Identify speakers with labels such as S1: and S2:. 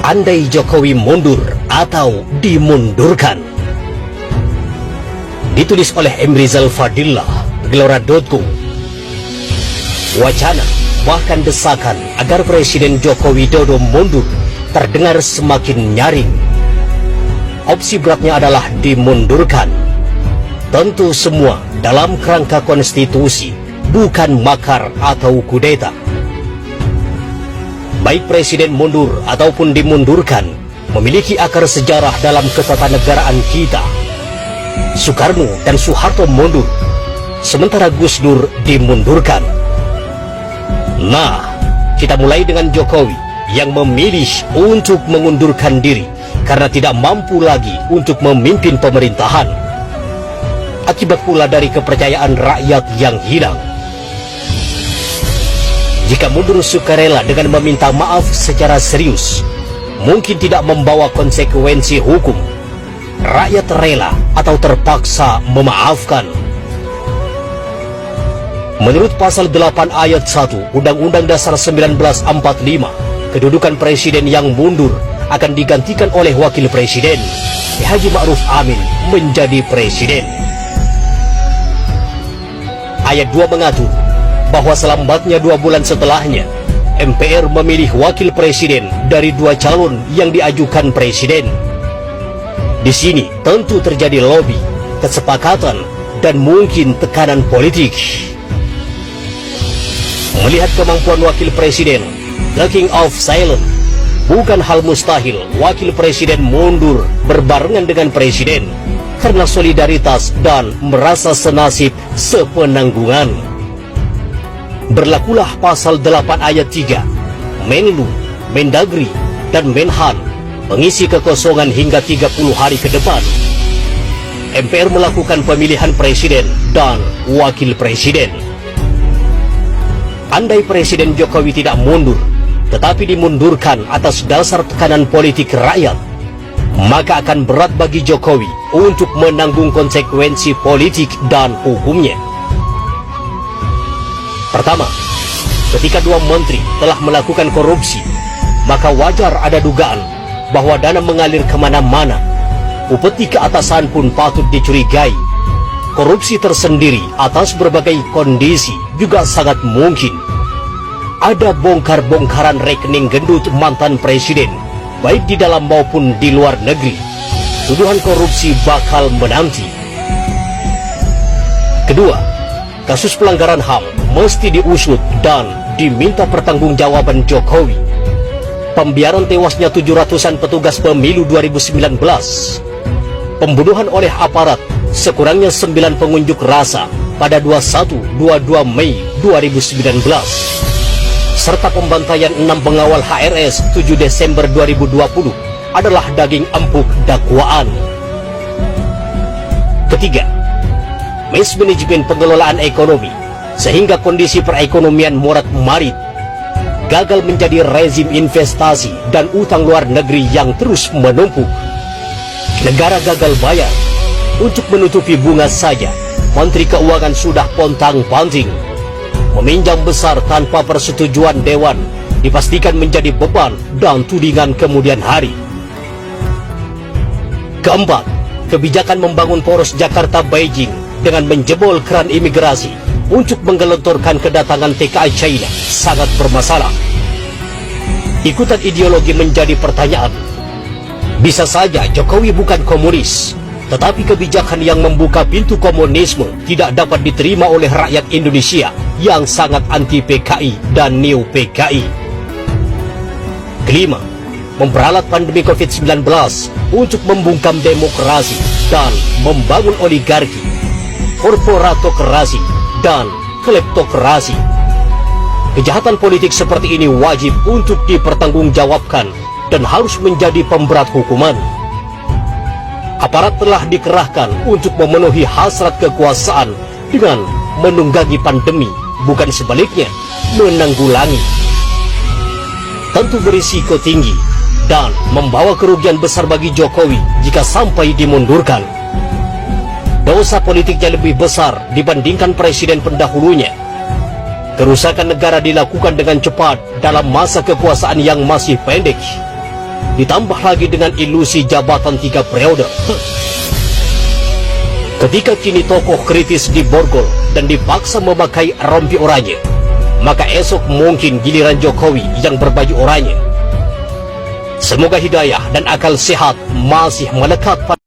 S1: Andai Jokowi mundur atau dimundurkan. Ditulis oleh M. Rizal Fadillah, Gelora.co. Wacana, bahkan desakan agar Presiden Joko Widodo mundur terdengar semakin nyaring. Opsi beratnya adalah dimundurkan. Tentu semua dalam kerangka konstitusi, bukan makar atau kudeta. Baik Presiden mundur ataupun dimundurkan memiliki akar sejarah dalam ketatanegaraan kita. Soekarno dan Soeharto mundur, sementara Gus Dur dimundurkan. Nah, kita mulai dengan Jokowi yang memilih untuk mengundurkan diri karena tidak mampu lagi untuk memimpin pemerintahan. Akibat pula dari kepercayaan rakyat yang hilang. Jika mundur sukarela dengan meminta maaf secara serius, mungkin tidak membawa konsekuensi hukum. Rakyat rela atau terpaksa memaafkan. Menurut pasal 8 ayat 1 Undang-Undang Dasar 1945, kedudukan presiden yang mundur akan digantikan oleh wakil presiden. Haji Ma'ruf Amin menjadi presiden. Ayat 2 mengatur bahwa selambatnya 2 bulan setelahnya, MPR memilih wakil presiden dari 2 calon yang diajukan presiden. Di sini tentu terjadi lobby, kesepakatan, dan mungkin tekanan politik. Melihat kemampuan wakil presiden, the king of silence, bukan hal mustahil wakil presiden mundur berbarengan dengan presiden karena solidaritas dan merasa senasib sepenanggungan. Berlakulah pasal 8 ayat 3, Menlu, Mendagri, dan Menhan mengisi kekosongan hingga 30 hari ke depan. MPR melakukan pemilihan presiden dan wakil presiden. Andai Presiden Jokowi tidak mundur, tetapi dimundurkan atas dasar tekanan politik rakyat, maka akan berat bagi Jokowi untuk menanggung konsekuensi politik dan hukumnya. Pertama, ketika 2 menteri telah melakukan korupsi, maka wajar ada dugaan bahwa dana mengalir kemana-mana. Upeti keatasan pun patut dicurigai. Korupsi tersendiri atas berbagai kondisi juga sangat mungkin. Ada bongkar-bongkaran rekening gendut mantan presiden, baik di dalam maupun di luar negeri. Tuduhan korupsi bakal menanti. Kedua, kasus pelanggaran HAM mesti diusut dan diminta pertanggungjawaban Jokowi. Pembiaran tewasnya 700-an petugas pemilu 2019, pembunuhan oleh aparat sekurangnya 9 pengunjuk rasa pada 21-22 Mei 2019, serta pembantaian 6 pengawal HRS 7 Desember 2020 adalah daging empuk dakwaan. Ketiga, mismanajemen pengelolaan ekonomi sehingga kondisi perekonomian morat-marit, gagal menjadi rezim investasi dan utang luar negeri yang terus menumpuk. Negara gagal bayar. Untuk menutupi bunga saja, Menteri Keuangan sudah pontang-panting. Meminjam besar tanpa persetujuan Dewan dipastikan menjadi beban dan tudingan kemudian hari. Keempat, kebijakan membangun poros Jakarta-Beijing dengan menjebol keran imigrasi untuk menggelontorkan kedatangan TKI China sangat bermasalah. Ikutan ideologi menjadi pertanyaan. Bisa saja Jokowi bukan komunis, tetapi kebijakan yang membuka pintu komunisme tidak dapat diterima oleh rakyat Indonesia yang sangat anti PKI dan neo PKI. Kelima, memperalat pandemi COVID-19 untuk membungkam demokrasi dan membangun oligarki, korporatokrasi, dan kleptokrasi. Kejahatan politik seperti ini wajib untuk dipertanggungjawabkan dan harus menjadi pemberat hukuman. Aparat telah dikerahkan untuk memenuhi hasrat kekuasaan dengan menunggangi pandemi, bukan sebaliknya, menanggulangi. Tentu berisiko tinggi dan membawa kerugian besar bagi Jokowi jika sampai dimundurkan. Dosa politiknya lebih besar dibandingkan presiden pendahulunya. Kerusakan negara dilakukan dengan cepat dalam masa kekuasaan yang masih pendek. ditambah lagi dengan ilusi jabatan 3 periode. Ketika kini tokoh kritis diborgol dan dipaksa memakai rompi oranye, maka esok mungkin giliran Jokowi yang berbaju oranye. Semoga hidayah dan akal sehat masih melekat pada